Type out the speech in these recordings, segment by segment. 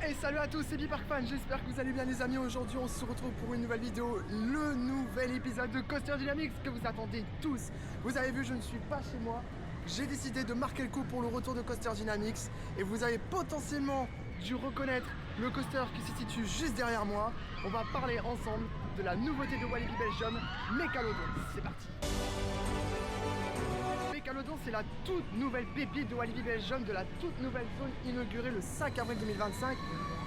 Et salut à tous, c'est BeParkFan, j'espère que vous allez bien les amis. Aujourd'hui on se retrouve pour une nouvelle vidéo, le nouvel épisode de Coaster Dynamics que vous attendez tous. Vous avez vu, je ne suis pas chez moi, j'ai décidé de marquer le coup pour le retour de Coaster Dynamics. Et vous avez potentiellement dû reconnaître le coaster qui se situe juste derrière moi. On va parler ensemble de la nouveauté de Walibi Belgium, Mécalodon. C'est parti. Mécalodon, c'est la toute nouvelle pépite de Walibi Belgium, de la toute nouvelle zone inaugurée le 5 avril 2025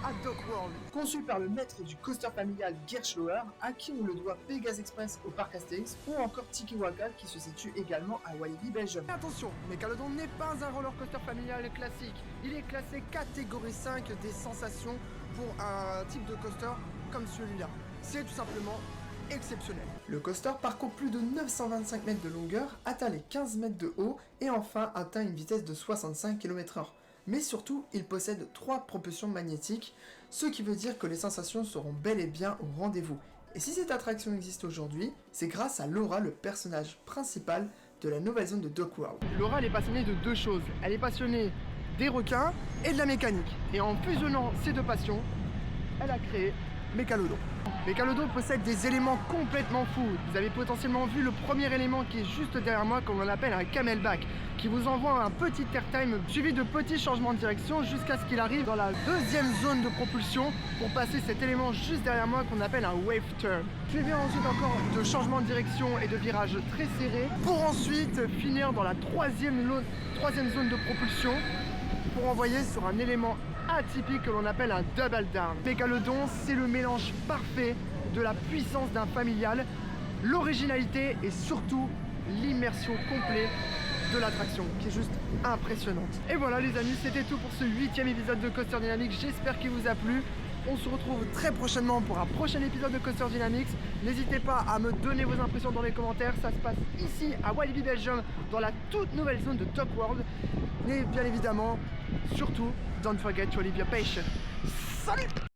à Dock World. Conçu par le maître du coaster familial Gert Schlauer, à qui on le doit Pegasus Express au parc Astérix, ou encore Tiki Waka qui se situe également à Walibi Belgium. Et attention, Mécalodon n'est pas un roller coaster familial classique. Il est classé catégorie 5 des sensations pour un type de coaster comme celui-là. C'est tout simplement exceptionnel. Le coaster parcourt plus de 925 mètres de longueur, atteint les 15 mètres de haut et enfin atteint une vitesse de 65 km/h. Mais surtout, il possède 3 propulsions magnétiques, ce qui veut dire que les sensations seront bel et bien au rendez-vous. Et si cette attraction existe aujourd'hui, c'est grâce à Laura, le personnage principal de la nouvelle zone de Dock World. Laura, elle est passionnée de deux choses. Elle est passionnée des requins et de la mécanique. Et en fusionnant ces deux passions, elle a créé Mécalodon. Mécalodon possède des éléments complètement fous. Vous avez potentiellement vu le premier élément qui est juste derrière moi, qu'on appelle un camelback, qui vous envoie un petit airtime suivi de petits changements de direction jusqu'à ce qu'il arrive dans la deuxième zone de propulsion pour passer cet élément juste derrière moi qu'on appelle un wave turn. Suivi ensuite encore de changements de direction et de virages très serrés pour ensuite finir dans la troisième zone de propulsion pour envoyer sur un élément atypique que l'on appelle un double down. Mécalodon, c'est le mélange parfait de la puissance d'un familial, l'originalité et surtout l'immersion complète de l'attraction qui est juste impressionnante. Et voilà les amis, c'était tout pour ce 8e épisode de Coaster Dynamics. J'espère qu'il vous a plu. On se retrouve très prochainement pour un prochain épisode de Coaster Dynamics. N'hésitez pas à me donner vos impressions dans les commentaires. Ça se passe ici à Walibi Belgium, dans la toute nouvelle zone de Dock World. Et bien évidemment, surtout, don't forget to leave your passion. Salut!